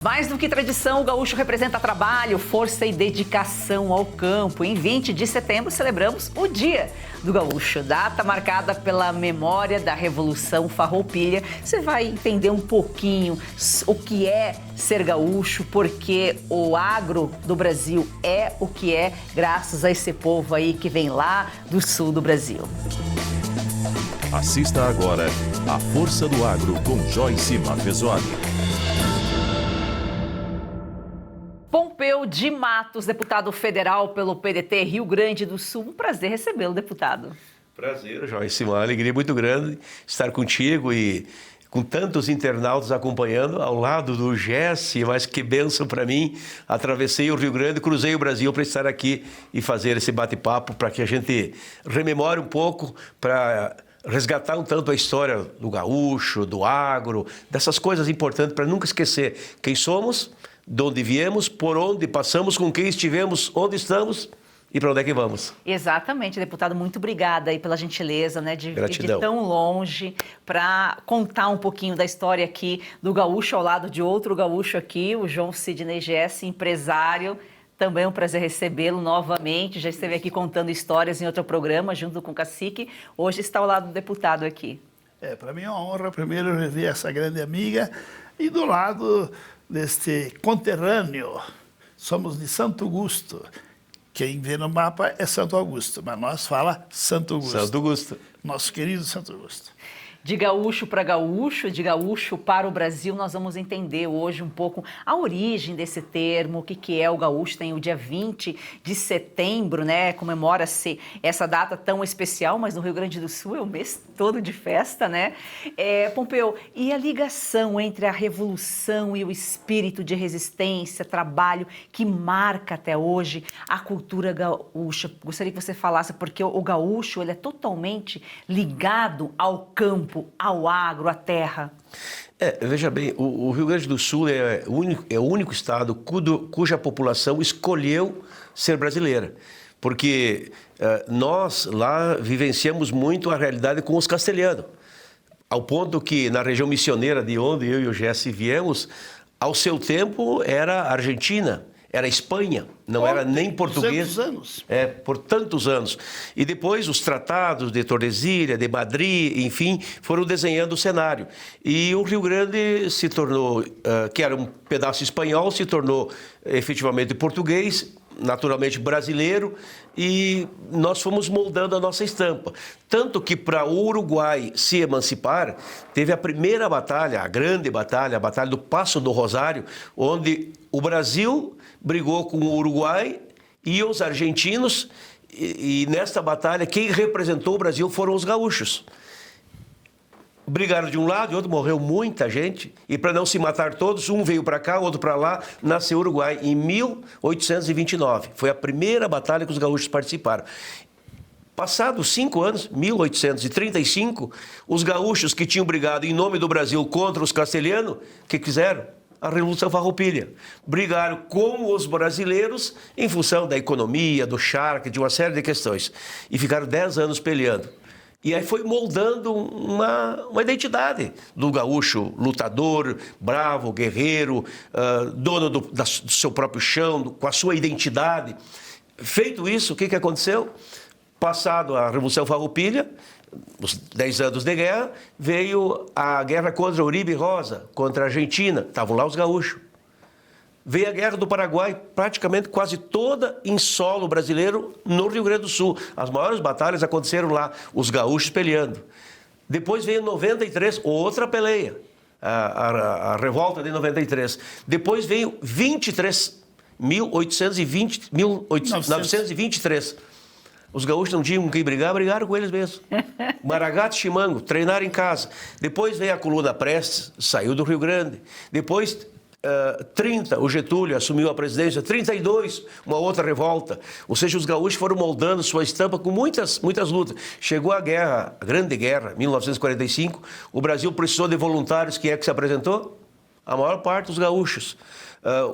Mais do que tradição, o gaúcho representa trabalho, força e dedicação ao campo. Em 20 de setembro, celebramos o Dia do Gaúcho, data marcada pela memória da Revolução Farroupilha. Você vai entender um pouquinho o que é ser gaúcho, porque o agro do Brasil é o que é, graças a esse povo aí que vem lá do sul do Brasil. Assista agora a Força do Agro com Joyce Mafezoli. Pompeu de Matos, deputado federal pelo PDT Rio Grande do Sul. Um prazer recebê-lo, deputado. Prazer, Joyce. Uma alegria muito grande estar contigo e com tantos internautas acompanhando ao lado do Jesse, mas que bênção para mim. Atravessei o Rio Grande, cruzei o Brasil para estar aqui e fazer esse bate-papo para que a gente rememore um pouco, para resgatar um tanto a história do gaúcho, do agro, dessas coisas importantes para nunca esquecer quem somos, de onde viemos, por onde passamos, com quem estivemos, onde estamos e para onde é que vamos. Exatamente, deputado. Muito obrigada aí pela gentileza, né, de vir de Gratidão. tão longe para contar um pouquinho da história aqui do gaúcho ao lado de outro gaúcho aqui, o João Sidney Jesse, empresário. Também é um prazer recebê-lo novamente. Já esteve aqui contando histórias em outro programa, junto com o Cacique. Hoje está ao lado do deputado aqui. Para mim é uma honra, primeiro, rever essa grande amiga e do lado deste conterrâneo. Somos de Santo Augusto. Quem vê no mapa é Santo Augusto, mas nós fala Santo Augusto. Santo Augusto. Nosso querido Santo Augusto. De gaúcho para gaúcho, de gaúcho para o Brasil, nós vamos entender hoje um pouco a origem desse termo, o que é o gaúcho. Tem o dia 20 de setembro, né? Comemora-se essa data tão especial, mas no Rio Grande do Sul é o mês todo de festa, né? Pompeu, e a ligação entre a revolução e o espírito de resistência, trabalho, que marca até hoje a cultura gaúcha? Gostaria que você falasse, porque o gaúcho ele é totalmente ligado ao campo, ao agro, à terra. Veja bem, o Rio Grande do Sul é o único estado cuja população escolheu ser brasileira. Porque nós lá vivenciamos muito a realidade com os castelhanos. Ao ponto que na região missioneira de onde eu e o Jesse viemos, ao seu tempo era Argentina, era Espanha, não era nem português. 200 anos. Por tantos anos. E depois os tratados de Tordesilhas, de Madrid, enfim, foram desenhando o cenário. E o Rio Grande se tornou, que era um pedaço espanhol, se tornou efetivamente português, naturalmente brasileiro, e nós fomos moldando a nossa estampa. Tanto que para o Uruguai se emancipar, teve a primeira batalha, a grande batalha, a Batalha do Passo do Rosário, onde o Brasil brigou com o Uruguai e os argentinos, e nesta batalha quem representou o Brasil foram os gaúchos. Brigaram de um lado e outro, morreu muita gente, e para não se matar todos, um veio para cá, outro para lá, nasceu o Uruguai em 1829. Foi a primeira batalha que os gaúchos participaram. Passados 5 anos, 1835, os gaúchos que tinham brigado em nome do Brasil contra os castelhanos, o que fizeram? A Revolução Farroupilha. Brigaram com os brasileiros em função da economia, do charque, de uma série de questões. E ficaram 10 anos peleando. E aí foi moldando uma identidade do gaúcho lutador, bravo, guerreiro, dono do seu próprio chão, com a sua identidade. Feito isso, o que aconteceu? Passado a Revolução Farroupilha, os 10 anos de guerra, veio a guerra contra Uribe Rosa, contra a Argentina. Estavam lá os gaúchos. Veio a Guerra do Paraguai, praticamente quase toda em solo brasileiro no Rio Grande do Sul. As maiores batalhas aconteceram lá, os gaúchos peleando. Depois veio 93, outra peleia, a revolta de 93. Depois veio 1923. Os gaúchos não tinham com quem brigar, brigaram com eles mesmos. Maragato e Chimango, treinaram em casa. Depois veio a Coluna Prestes, saiu do Rio Grande. Depois 30, o Getúlio assumiu a presidência, 32, uma outra revolta. Ou seja, os gaúchos foram moldando sua estampa com muitas lutas. Chegou a guerra, a Grande Guerra, 1945, o Brasil precisou de voluntários. Quem é que se apresentou? A maior parte dos gaúchos.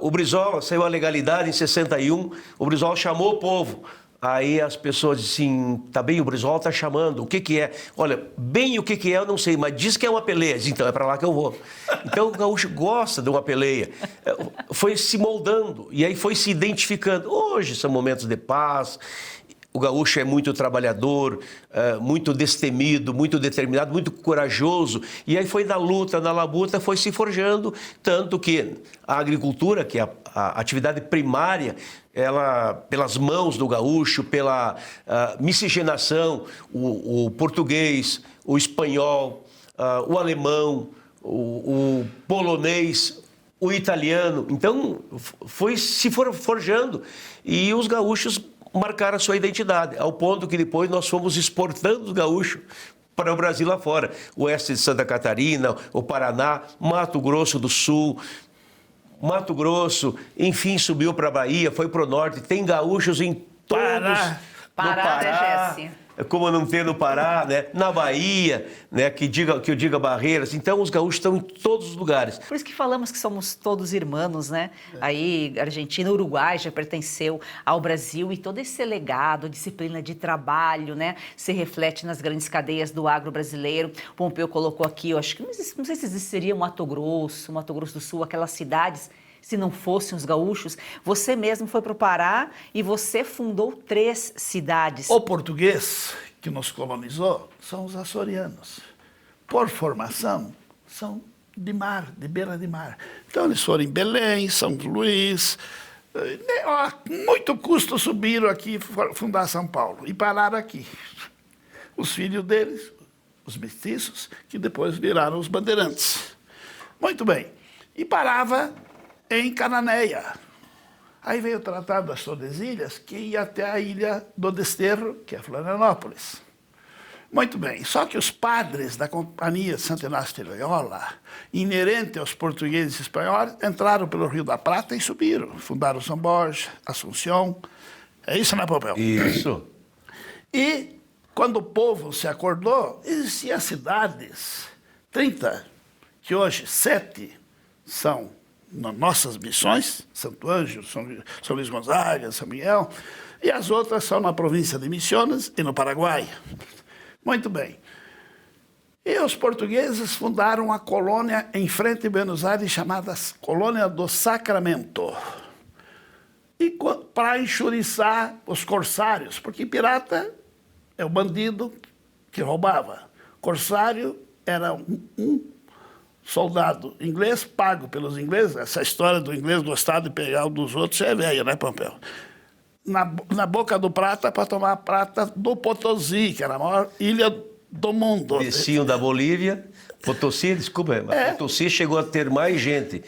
O Brizola saiu à legalidade em 61, o Brizola chamou o povo Aí as pessoas dizem assim, tá bem, o Brizola tá chamando, o que que é? Olha, bem o que que é eu não sei, mas diz que é uma peleia. Então é para lá que eu vou. Então o gaúcho gosta de uma peleia. Foi se moldando e aí foi se identificando. Hoje são momentos de paz. O gaúcho é muito trabalhador, muito destemido, muito determinado, muito corajoso. E aí foi na luta, na labuta, foi se forjando. Tanto que a agricultura, que é a atividade primária, ela, pelas mãos do gaúcho, pela miscigenação, o português, o espanhol, o alemão, o polonês, o italiano. Então, foi se forjando. E os gaúchos marcaram a sua identidade, ao ponto que depois nós fomos exportando os gaúchos para o Brasil lá fora. O oeste de Santa Catarina, o Paraná, Mato Grosso do Sul, Mato Grosso, enfim, subiu para a Bahia, foi para o norte, tem gaúchos em todos. Pará, né, Jesse? Como não ter no Pará, né? Na Bahia, né? Que eu diga Barreiras. Então, os gaúchos estão em todos os lugares. Por isso que falamos que somos todos irmãos, né? Aí, Argentina, Uruguai já pertenceu ao Brasil e todo esse legado, disciplina de trabalho, né? Se reflete nas grandes cadeias do agro brasileiro. Pompeu colocou aqui, eu acho que, não sei se existiria Mato Grosso do Sul, aquelas cidades, se não fossem os gaúchos. Você mesmo foi para o Pará e você fundou 3 cidades. O português que nos colonizou são os açorianos. Por formação, são de mar, de beira de mar. Então, eles foram em Belém, São Luís. A muito custo subiram aqui, fundar São Paulo, e pararam aqui. Os filhos deles, os mestiços, que depois viraram os bandeirantes. Muito bem. E parava em Cananéia. Aí veio o Tratado das Tordesilhas, que ia até a ilha do Desterro, que é Florianópolis. Muito bem, só que os padres da Companhia de Santo Inácio de Loyola, inerente aos portugueses e espanhóis, entraram pelo Rio da Prata e subiram. Fundaram São Borja, Assunção. É isso, né, Pompeu? Isso. E, quando o povo se acordou, existiam cidades, 30, que hoje 7 são nossas missões, Santo Ângelo, São Luís Gonzaga, São Miguel, e as outras são na província de Misiones e no Paraguai. Muito bem. E os portugueses fundaram uma colônia em frente a Buenos Aires chamada Colônia do Sacramento. E para enxuriçar os corsários, porque pirata é o bandido que roubava. Corsário era um soldado inglês pago pelos ingleses. Essa história do inglês gostar de pegar um dos outros é velha, né, Pompeu? Na boca do prata para tomar a prata do Potosí, que era a maior ilha do mundo. Desciam da Bolívia, Potosí, desculpa, mas Potosí chegou a ter mais gente,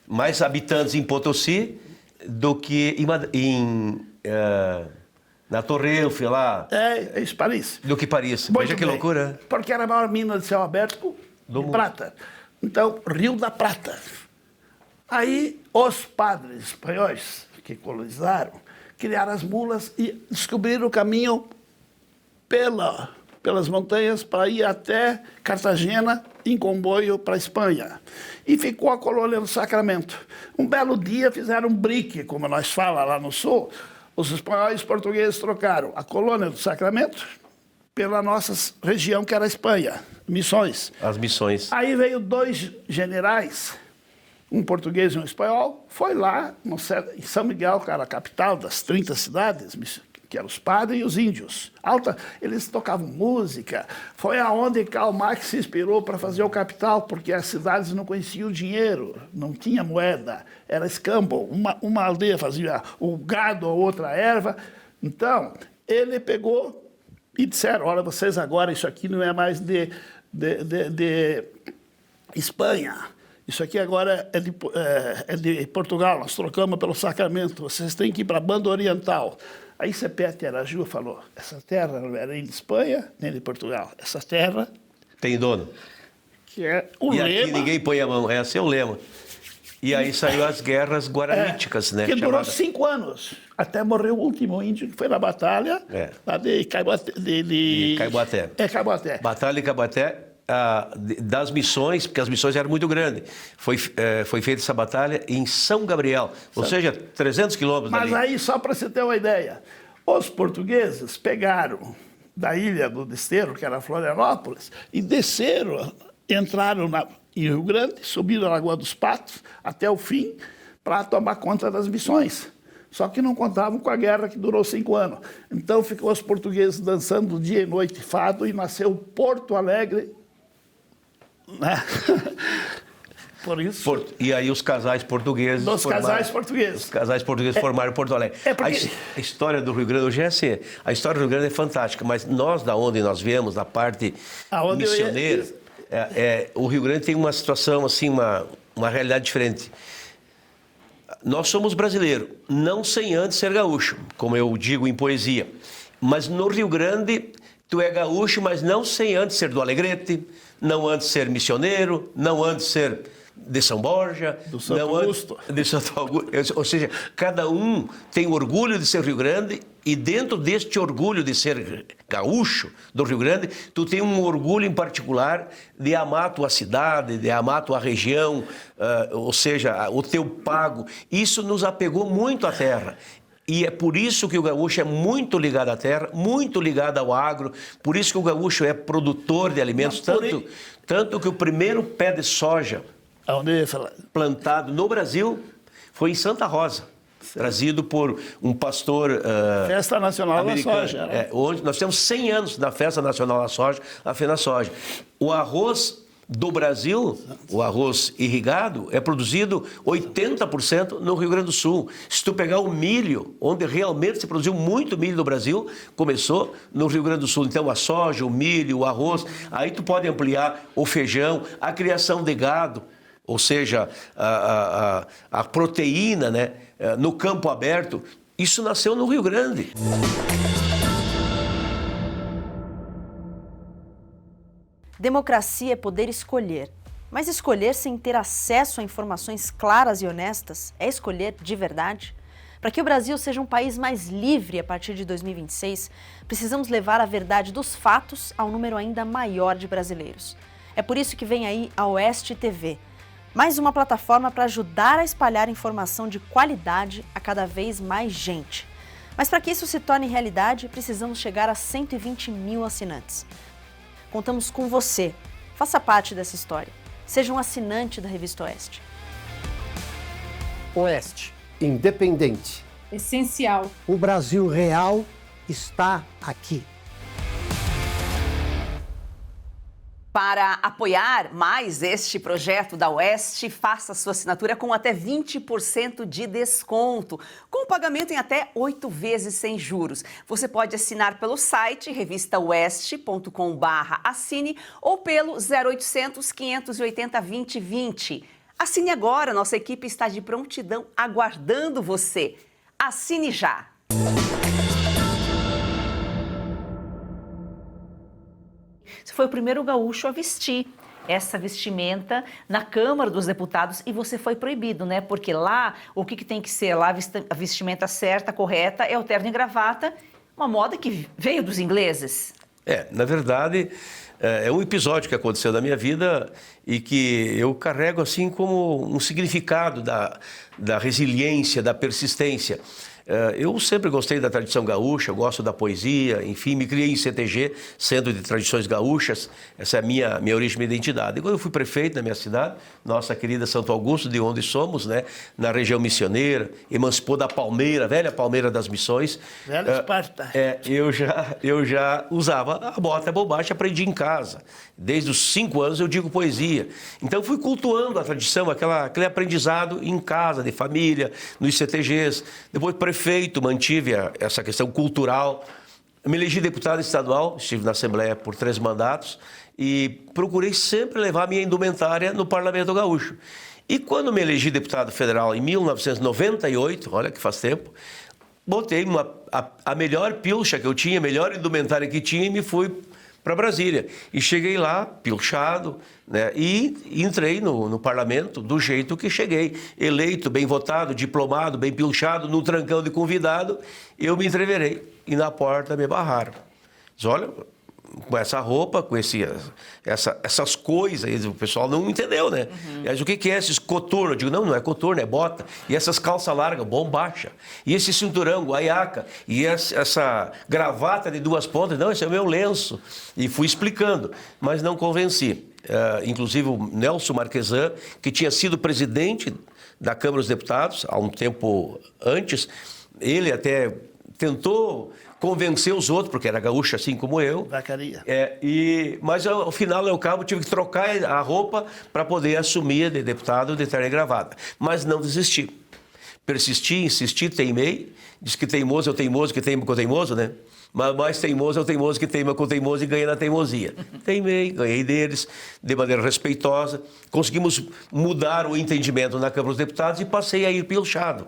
mais habitantes em Potosí do que na Torre Eiffel lá. É isso, Paris. Do que Paris. Muito Veja que bem, loucura. Porque era a maior mina de céu aberto Do de mundo. prata. Então, Rio da Prata. Aí, os padres espanhóis que colonizaram criaram as mulas e descobriram o caminho pelas montanhas para ir até Cartagena em comboio para a Espanha. E ficou a colônia do Sacramento. Um belo dia fizeram um brique, como nós falamos lá no sul. Os espanhóis e os portugueses trocaram a colônia do Sacramento pela nossa região, que era a Espanha, Missões. As missões. Aí veio 2 generais, um português e um espanhol, foi lá em São Miguel, que era a capital das 30 cidades, que eram os padres e os índios. Eles tocavam música. Foi aonde Karl Marx se inspirou para fazer o Capital, porque as cidades não conheciam o dinheiro, não tinha moeda, era escambo. Uma aldeia fazia o gado, a outra a erva. Então, ele pegou e disseram, olha, vocês agora, isso aqui não é mais de Espanha. Isso aqui agora é de Portugal, nós trocamos pelo Sacramento, vocês têm que ir para a banda oriental. Aí Sepete Araju falou, essa terra não era nem de Espanha, nem de Portugal. Essa terra... Tem dono. Que é o E lema... aqui ninguém põe a mão, esse é o lema. E aí saiu as guerras guaraníticas, né? Que durou 5 anos, até morreu o último índio, que foi na batalha lá de Caiboaté. Caiboaté. Caiboaté. Batalha de Caiboaté, das missões, porque as missões eram muito grandes. Foi feita essa batalha em São Gabriel, ou seja, 300 quilômetros Mas dali. aí, só para você ter uma ideia, Os portugueses pegaram da ilha do Desterro, que era Florianópolis, e desceram, entraram em Rio Grande, subiram a Lagoa dos Patos até o fim para tomar conta das missões. Só que não contavam com a guerra que durou 5 anos. Então ficou os portugueses dançando dia e noite fado e nasceu Porto Alegre, né? Por isso. E aí os casais portugueses. Os casais portugueses formaram Porto Alegre. Porque... A história do Rio Grande hoje é assim. A história do Rio Grande é fantástica, mas nós, da onde nós viemos, da parte missioneira, o Rio Grande tem uma situação, assim, uma realidade diferente. Nós somos brasileiros, não sem antes ser gaúcho, como eu digo em poesia. Mas no Rio Grande, tu é gaúcho, mas não sem antes ser do Alegrete, não antes ser missioneiro, não antes ser de São Borja, do Santo Augusto. De Santo Augusto. Ou seja, cada um tem orgulho de ser Rio Grande e dentro deste orgulho de ser gaúcho do Rio Grande, tu tem um orgulho em particular de amar a tua cidade, de amar a tua região, ou seja, o teu pago. Isso nos apegou muito à terra. E é por isso que o gaúcho é muito ligado à terra, muito ligado ao agro, por isso que o gaúcho é produtor de alimentos, tanto que o primeiro pé de soja plantado no Brasil foi em Santa Rosa, trazido por um pastor Festa Nacional americano, da Soja. Né? Onde nós temos 100 anos da Festa Nacional da Soja, a FenaSoja. O arroz do Brasil, o arroz irrigado, é produzido 80% no Rio Grande do Sul. Se tu pegar o milho, onde realmente se produziu muito milho no Brasil, começou no Rio Grande do Sul. Então a soja, o milho, o arroz, aí tu pode ampliar o feijão, a criação de gado, ou seja, a proteína, né, no campo aberto. Isso nasceu no Rio Grande. Democracia é poder escolher, mas escolher sem ter acesso a informações claras e honestas é escolher de verdade? Para que o Brasil seja um país mais livre a partir de 2026, precisamos levar a verdade dos fatos a um número ainda maior de brasileiros. É por isso que vem aí a Oeste TV, mais uma plataforma para ajudar a espalhar informação de qualidade a cada vez mais gente. Mas para que isso se torne realidade, precisamos chegar a 120 mil assinantes. Contamos com você. Faça parte dessa história. Seja um assinante da Revista Oeste. Oeste. Independente. Essencial. O Brasil real está aqui. Para apoiar mais este projeto da Oeste, faça sua assinatura com até 20% de desconto, com pagamento em até 8 vezes sem juros. Você pode assinar pelo site revistaoeste.com/assine ou pelo 0800 580 2020. Assine agora, nossa equipe está de prontidão aguardando você. Assine já! Você foi o primeiro gaúcho a vestir essa vestimenta na Câmara dos Deputados e você foi proibido, né? Porque lá, o que tem que ser lá, a vestimenta certa, correta, é o terno e gravata, uma moda que veio dos ingleses. Na verdade, é um episódio que aconteceu na minha vida e que eu carrego assim como um significado da resiliência, da persistência. Eu sempre gostei da tradição gaúcha, eu gosto da poesia, enfim, me criei em CTG, Centro de Tradições Gaúchas, essa é a minha origem, minha identidade. E quando eu fui prefeito na minha cidade, nossa querida Santo Augusto, de onde somos, né, na região missioneira, emancipou da Palmeira, velha Palmeira das Missões. Velha Esparta. Eu já usava a bota bobagem, aprendi em casa. Desde os 5 anos eu digo poesia. Então fui cultuando a tradição, aquele aprendizado em casa, de família, nos CTGs. Depois prefeito, mantive essa questão cultural. Me elegi deputado estadual, estive na Assembleia por 3 mandatos e procurei sempre levar a minha indumentária no Parlamento Gaúcho. E quando me elegi deputado federal em 1998, olha que faz tempo, botei a melhor pilcha que eu tinha, a melhor indumentária que tinha e me fui para Brasília. E cheguei lá, pilchado, né, e entrei no parlamento do jeito que cheguei. Eleito, bem votado, diplomado, bem pilchado, num trancão de convidado, eu me entreverei. E na porta me barraram. Diz, olha, com essa roupa, com essas coisas, o pessoal não entendeu, né? Mas o que é esses coturno? Eu digo, não é coturno, é bota. E essas calças largas, bombacha. E esse cinturão, guaiaca. E essa gravata de 2 pontas, não, esse é o meu lenço. E fui explicando, mas não convenci. Inclusive o Nelson Marquesan, que tinha sido presidente da Câmara dos Deputados há um tempo antes, ele até tentou convencer os outros, porque era gaúcho assim como eu. Vacaria. Mas ao final, ao cabo, tive que trocar a roupa para poder assumir de deputado de terno e gravata. Mas não desisti. Persisti, insisti, teimei. Diz que teimoso é o teimoso que teima com o teimoso, né? Mas mais teimoso é o teimoso que teima com o teimoso e ganha na teimosia. Teimei, ganhei deles, de maneira respeitosa. Conseguimos mudar o entendimento na Câmara dos Deputados e passei a ir pilchado.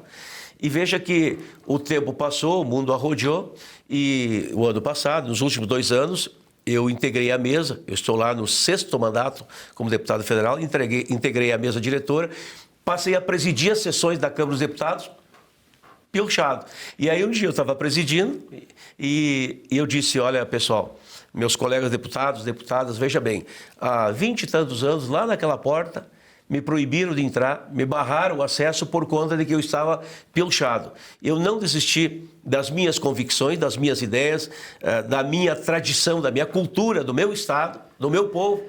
E veja que o tempo passou, o mundo arrodeou, e o ano passado, nos últimos 2 anos, eu integrei a mesa, eu estou lá no 6º mandato como deputado federal, integrei a mesa diretora, passei a presidir as sessões da Câmara dos Deputados, pilchado. E aí um dia eu estava presidindo e eu disse, olha pessoal, meus colegas deputados, deputadas, veja bem, há 20 e tantos anos, lá naquela porta, me proibiram de entrar, me barraram o acesso por conta de que eu estava pilchado. Eu não desisti das minhas convicções, das minhas ideias, da minha tradição, da minha cultura, do meu estado, do meu povo,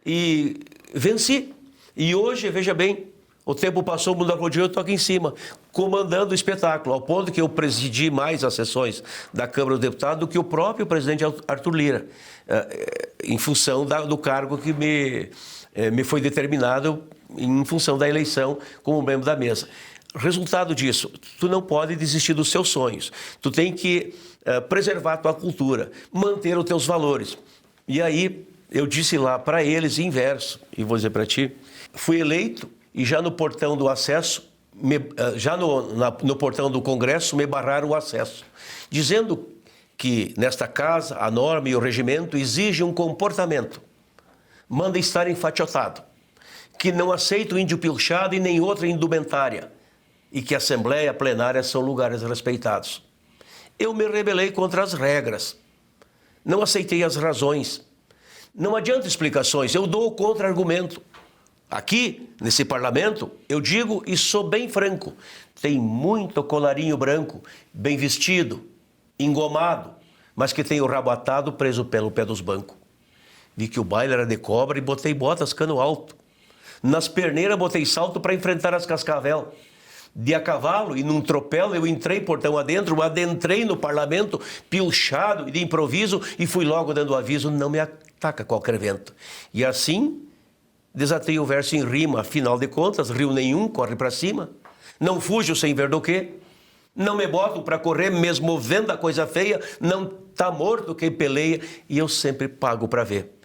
e venci. E hoje, veja bem, o tempo passou, o mundo arrodeou, eu estou aqui em cima, comandando o espetáculo, ao ponto que eu presidi mais as sessões da Câmara dos Deputados do que o próprio presidente Arthur Lira, em função do cargo que me foi determinado em função da eleição como membro da mesa. Resultado disso, tu não pode desistir dos seus sonhos. Tu tem que preservar a tua cultura, manter os teus valores. E aí, eu disse lá para eles, inverso, e vou dizer para ti, fui eleito e já no portão do acesso, no portão do Congresso, me barraram o acesso, dizendo que nesta casa a norma e o regimento exigem um comportamento, manda estar enfatiotado, que não aceita o índio pilchado e nem outra indumentária, e que a Assembleia Plenária são lugares respeitados. Eu me rebelei contra as regras, não aceitei as razões. Não adianta explicações, eu dou o contra-argumento. Aqui, nesse parlamento, eu digo e sou bem franco, tem muito colarinho branco, bem vestido, engomado, mas que tem o rabo atado preso pelo pé dos bancos. Vi que o baile era de cobra e botei botas cano alto. Nas perneiras botei salto para enfrentar as cascavel. De a cavalo e num tropel eu entrei portão adentro, adentrei no parlamento, pilchado e de improviso e fui logo dando aviso, não me ataca qualquer vento. E assim, desatei o verso em rima, afinal de contas, rio nenhum corre para cima. Não fujo sem ver do quê. Não me boto para correr, mesmo vendo a coisa feia, não tá morto quem peleia e eu sempre pago para ver.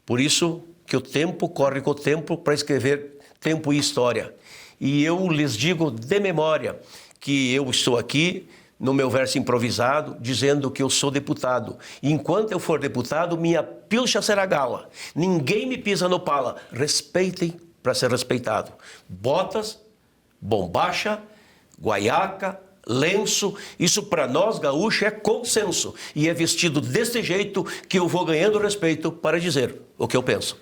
Por isso que o tempo corre com o tempo para escrever tempo e história. E eu lhes digo de memória que eu estou aqui no meu verso improvisado, dizendo que eu sou deputado. E enquanto eu for deputado, minha pilcha será gala. Ninguém me pisa no pala. Respeitem para ser respeitado. Botas, bombacha, guaiaca, lenço, isso para nós gaúchos é consenso. E é vestido desse jeito que eu vou ganhando respeito para dizer o que eu penso.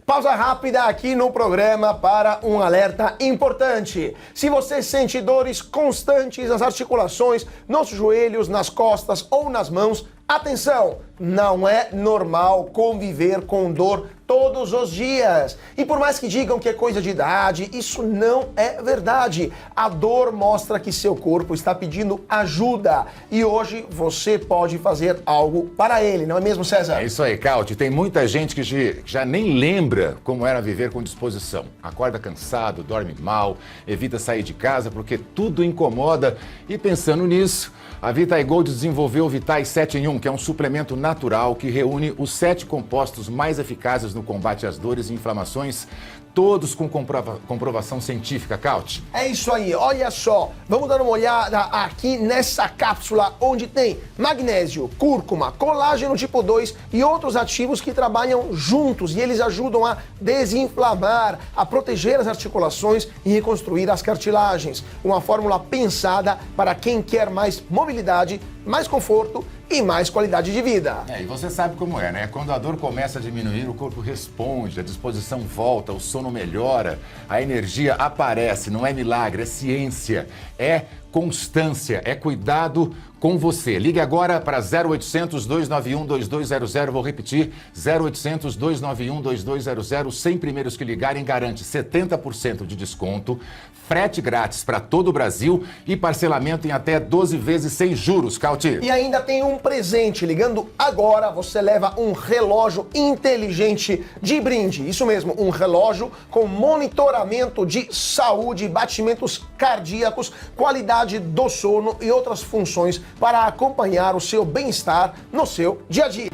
Pausa rápida aqui no programa para um alerta importante. Se você sente dores constantes nas articulações, nos joelhos, nas costas ou nas mãos, atenção! Não é normal conviver com dor todos os dias. E por mais que digam que é coisa de idade, isso não é verdade. A dor mostra que seu corpo está pedindo ajuda. E hoje você pode fazer algo para ele, não é mesmo, César? É isso aí, Cauti. Tem muita gente que já nem lembra como era viver com disposição. Acorda cansado, dorme mal, evita sair de casa porque tudo incomoda. E pensando nisso, a Vitae Gold desenvolveu o Vitae 7 em 1, que é um suplemento natural que reúne os 7 compostos mais eficazes no combate às dores e inflamações, todos com comprovação científica, Caute. É isso aí, olha só, vamos dar uma olhada aqui nessa cápsula onde tem magnésio, cúrcuma, colágeno tipo 2 e outros ativos que trabalham juntos e eles ajudam a desinflamar, a proteger as articulações e reconstruir as cartilagens. Uma fórmula pensada para quem quer mais mobilidade, mais conforto e mais qualidade de vida. E você sabe como é, né? Quando a dor começa a diminuir, o corpo responde, a disposição volta, o sono melhora, a energia aparece. Não é milagre, é ciência, é constância, é cuidado com você. Ligue agora para 0800 291 2200, vou repetir, 0800 291 2200, 100 primeiros que ligarem garante 70% de desconto, frete grátis para todo o Brasil e parcelamento em até 12 vezes sem juros, Cauti. E ainda tem um presente, ligando agora você leva um relógio inteligente de brinde, isso mesmo, um relógio com monitoramento de saúde, batimentos cardíacos, qualidade do sono e outras funções para acompanhar o seu bem-estar no seu dia a dia.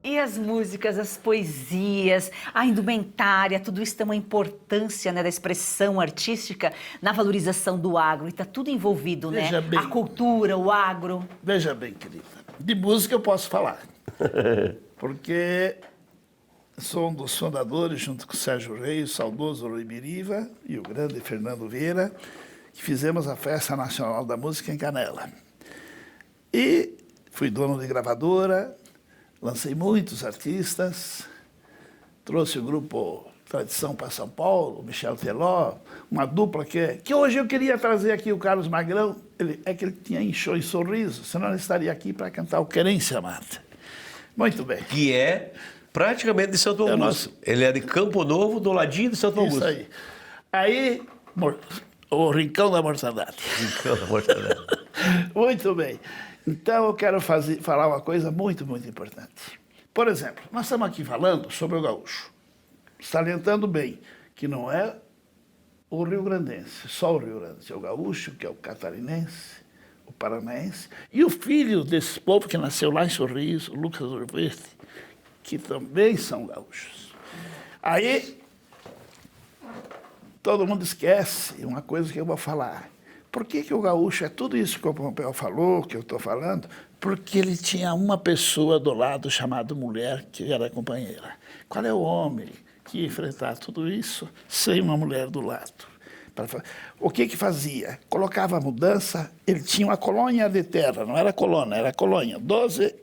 E as músicas, as poesias, a indumentária, tudo isso tem uma importância, né, da expressão artística na valorização do agro. E está tudo envolvido, Veja né? bem. A cultura, o agro. Veja bem, querida, de música eu posso falar, porque sou um dos fundadores, junto com o Sérgio Reis, o saudoso Rui Biriva e o grande Fernando Vieira, que fizemos a Festa Nacional da Música em Canela. E fui dono de gravadora, lancei muitos artistas, trouxe o grupo Tradição para São Paulo, Michel Teló, uma dupla que hoje eu queria trazer aqui o Carlos Magrão, ele tinha enxô e sorriso, senão ele estaria aqui para cantar o Querência Mata. Muito bem. Que é praticamente de Santo Augusto. Ele é de Campo Novo, do ladinho de Santo Augusto. Isso aí. Aí, o Rincão da Mortandade. Rincão da Mortandade. Muito bem. Então, eu quero falar uma coisa muito, muito importante. Por exemplo, nós estamos aqui falando sobre o gaúcho, salientando bem que não é o rio-grandense, só o rio-grande, é o gaúcho, que é o catarinense, o paranaense, e o filho desse povo que nasceu lá em Sorriso, o Lucas Urveste, que também são gaúchos. Aí, todo mundo esquece uma coisa que eu vou falar. Por que o gaúcho é tudo isso que o Pompeu falou, que eu estou falando? Porque ele tinha uma pessoa do lado chamada mulher, que era companheira. Qual é o homem que ia enfrentar tudo isso sem uma mulher do lado? O que fazia? Colocava a mudança, ele tinha uma colônia de terra, não era colônia, era colônia, 12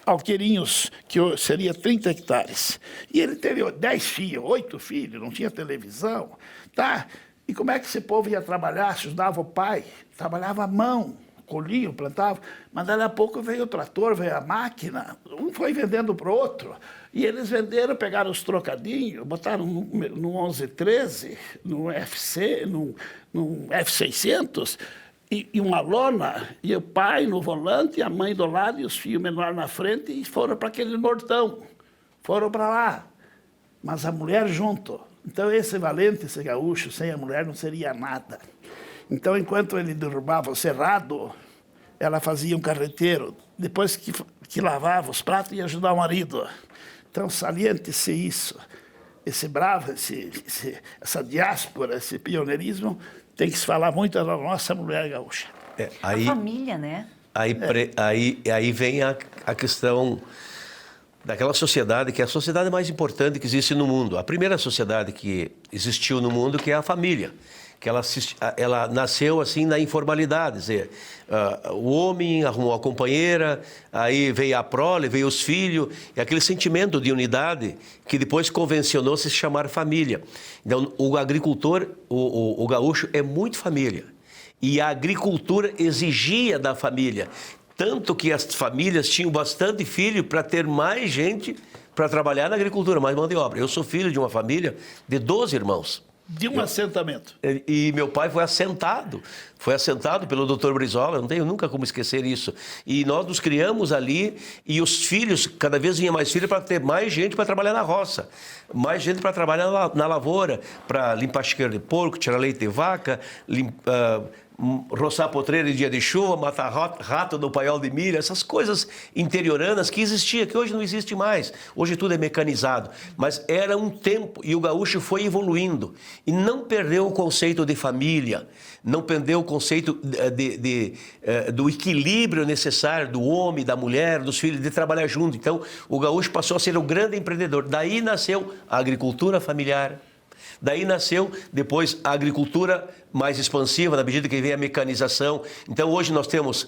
alqueirinhos, que seria 30 hectares. E ele teve 10 filhos, 8 filhos, não tinha televisão, tá? E como é que esse povo ia trabalhar? Ajudava o pai, trabalhava à mão, colhiam, plantavam, mas daí a pouco veio o trator, veio a máquina, um foi vendendo para o outro, e eles venderam, pegaram os trocadinhos, botaram no 1113, no FC, no F600, e uma lona, e o pai no volante, a mãe do lado, e os filhos menores na frente, e foram para aquele nortão, foram para lá, mas a mulher junto. Então, esse valente, esse gaúcho, sem a mulher não seria nada. Então, enquanto ele derrubava o cerrado, ela fazia um carreteiro. Depois que lavava os pratos, ia ajudar o marido. Então, saliente-se isso. Esse bravo, essa diáspora, esse pioneirismo, tem que se falar muito da nossa mulher gaúcha. A família, né? Aí vem a questão daquela sociedade que é a sociedade mais importante que existe no mundo. A primeira sociedade que existiu no mundo, que é a família, que ela nasceu assim na informalidade, dizer, o homem arrumou a companheira, aí veio a prole, veio os filhos, e aquele sentimento de unidade que depois convencionou-se se chamar família. Então, o agricultor, o gaúcho é muito família, e a agricultura exigia da família. Tanto que as famílias tinham bastante filho para ter mais gente para trabalhar na agricultura, mais mão de obra. Eu sou filho de uma família de 12 irmãos. De um assentamento. E meu pai foi assentado pelo Dr. Brizola, não tenho nunca como esquecer isso. E nós nos criamos ali, e os filhos, cada vez vinha mais filhos para ter mais gente para trabalhar na roça, mais gente para trabalhar na lavoura, para limpar chiqueiro de porco, tirar leite de vaca, roçar potreira em dia de chuva, matar rato no paiol de milho, essas coisas interioranas que existiam, que hoje não existe mais. Hoje tudo é mecanizado. Mas era um tempo, e o gaúcho foi evoluindo. E não perdeu o conceito de família, não perdeu o conceito do equilíbrio necessário do homem, da mulher, dos filhos, de trabalhar junto. Então, o gaúcho passou a ser o grande empreendedor. Daí nasceu a agricultura familiar. Daí nasceu, depois, a agricultura mais expansiva, na medida que vem a mecanização. Então, hoje nós temos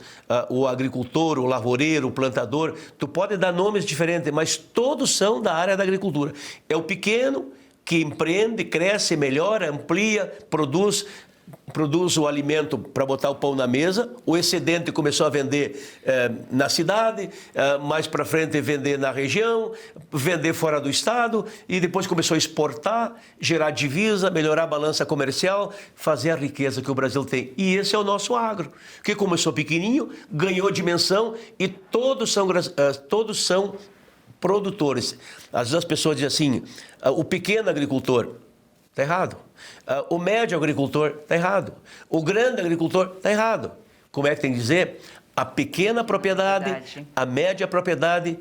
o agricultor, o lavoureiro, o plantador. Tu pode dar nomes diferentes, mas todos são da área da agricultura. É o pequeno que empreende, cresce, melhora, amplia, produz o alimento para botar o pão na mesa, o excedente começou a vender na cidade, mais para frente vender na região, vender fora do estado, e depois começou a exportar, gerar divisa, melhorar a balança comercial, fazer a riqueza que o Brasil tem. E esse é o nosso agro, que começou pequenininho, ganhou dimensão, e todos são produtores. Às vezes as pessoas dizem assim, o pequeno agricultor, está errado. O médio agricultor, está errado. O grande agricultor, está errado. Como é que tem que dizer? A pequena propriedade, a média propriedade,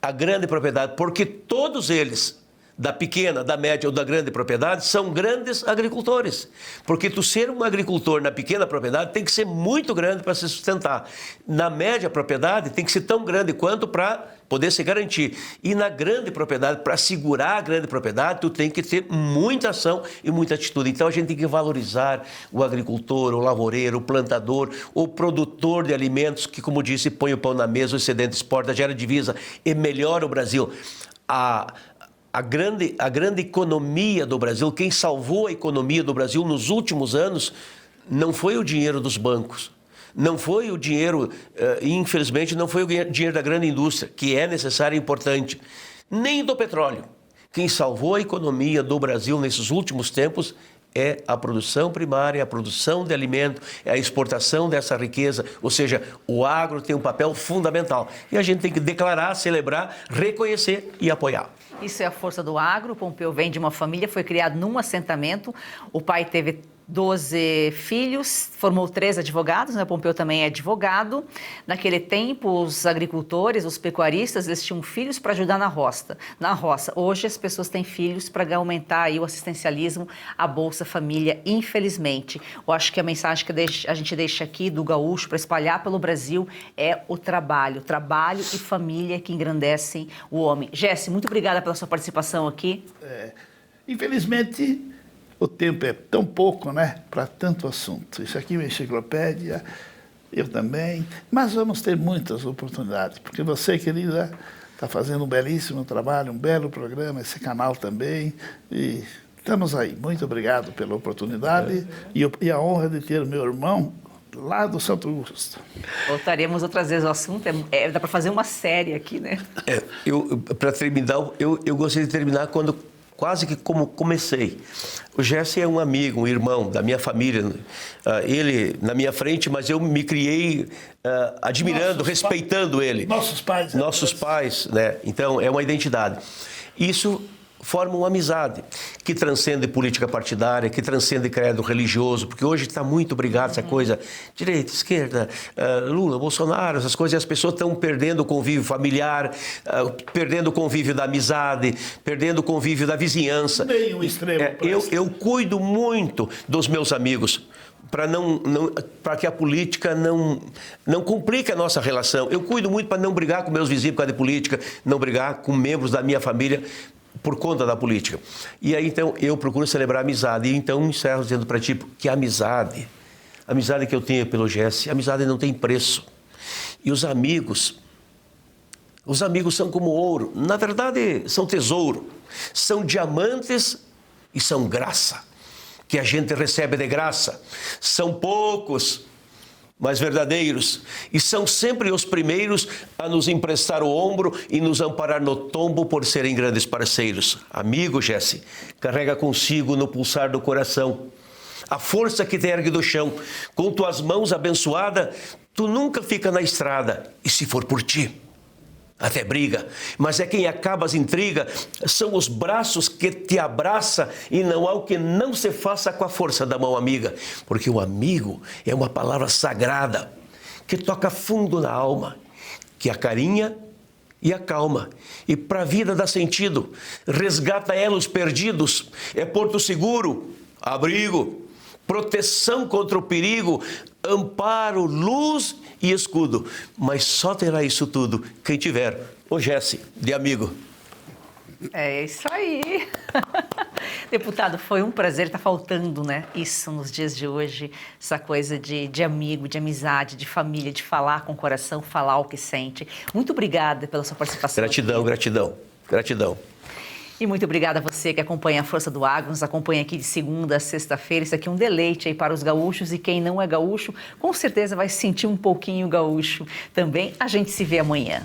a grande propriedade. Porque todos eles, da pequena, da média ou da grande propriedade, são grandes agricultores. Porque tu ser um agricultor na pequena propriedade tem que ser muito grande para se sustentar. Na média propriedade tem que ser tão grande quanto para poder se garantir. E na grande propriedade, para segurar a grande propriedade, tu tem que ter muita ação e muita atitude. Então a gente tem que valorizar o agricultor, o lavoureiro, o plantador, o produtor de alimentos que, como disse, põe o pão na mesa, o excedente exporta, gera divisa e melhora o Brasil. A grande economia do Brasil, quem salvou a economia do Brasil nos últimos anos, não foi o dinheiro dos bancos, não foi o dinheiro, infelizmente, não foi o dinheiro da grande indústria, que é necessário e importante, nem do petróleo. Quem salvou a economia do Brasil nesses últimos tempos é a produção primária, a produção de alimento, é a exportação dessa riqueza, ou seja, o agro tem um papel fundamental. E a gente tem que declarar, celebrar, reconhecer e apoiar. Isso é a força do agro. Pompeu vem de uma família, foi criado num assentamento. O pai teve 12 filhos, formou 3 advogados, né? Pompeu também é advogado. Naquele tempo, os agricultores, os pecuaristas, eles tinham filhos para ajudar na roça. Hoje, as pessoas têm filhos para aumentar aí o assistencialismo, a Bolsa Família, infelizmente. Eu acho que a mensagem que a gente deixa aqui do gaúcho para espalhar pelo Brasil é o trabalho. Trabalho e família que engrandecem o homem. Jesse, muito obrigada pela sua participação aqui. Infelizmente, o tempo é tão pouco, né, para tanto assunto. Isso aqui é uma enciclopédia, eu também, mas vamos ter muitas oportunidades, porque você, querida, está fazendo um belíssimo trabalho, um belo programa, esse canal também, e estamos aí. Muito obrigado pela oportunidade e a honra de ter o meu irmão lá do Santo Augusto. Voltaremos outras vezes ao assunto, dá para fazer uma série aqui, né? Para terminar, eu gostaria de terminar quase que como comecei. O Jesse é um amigo, um irmão da minha família. Ele na minha frente, mas eu me criei admirando, respeitando ele. Nossos pais. Nossos pais, né? Então, é uma identidade. Isso forma uma amizade que transcende política partidária, que transcende credo religioso, porque hoje está muito brigado essa coisa, direita, esquerda, Lula, Bolsonaro, essas coisas, e as pessoas estão perdendo o convívio familiar, perdendo o convívio da amizade, perdendo o convívio da vizinhança. Nem um extremo. Eu cuido muito dos meus amigos, para que a política não complique a nossa relação. Eu cuido muito para não brigar com meus vizinhos por causa de política, não brigar com membros da minha família por conta da política. E aí, então, eu procuro celebrar a amizade. E então, encerro dizendo para ti que a amizade que eu tenho pelo Jesse, a amizade não tem preço. E os amigos são como ouro. Na verdade, são tesouro. São diamantes e são graça, que a gente recebe de graça. São poucos, mas verdadeiros, e são sempre os primeiros a nos emprestar o ombro e nos amparar no tombo por serem grandes parceiros. Amigo Jesse, carrega consigo no pulsar do coração a força que te ergue do chão. Com tuas mãos abençoadas, tu nunca fica na estrada, e se for por ti, até briga, mas é quem acaba as intrigas, são os braços que te abraça e não há o que não se faça com a força da mão amiga, porque o amigo é uma palavra sagrada que toca fundo na alma, que acarinha e acalma, e para a vida dá sentido, resgata elos perdidos, é porto seguro, abrigo, proteção contra o perigo, amparo, luz e escudo. Mas só terá isso tudo quem tiver o Jesse de amigo. É isso aí. Deputado, foi um prazer. Está faltando, né? Isso nos dias de hoje, essa coisa de amigo, de amizade, de família, de falar com o coração, falar o que sente. Muito obrigada pela sua participação. Gratidão, aqui. gratidão, gratidão. E muito obrigada a você que acompanha a Força do Agro, nos acompanha aqui de segunda a sexta-feira. Isso aqui é um deleite aí para os gaúchos, e quem não é gaúcho, com certeza vai se sentir um pouquinho gaúcho também. A gente se vê amanhã.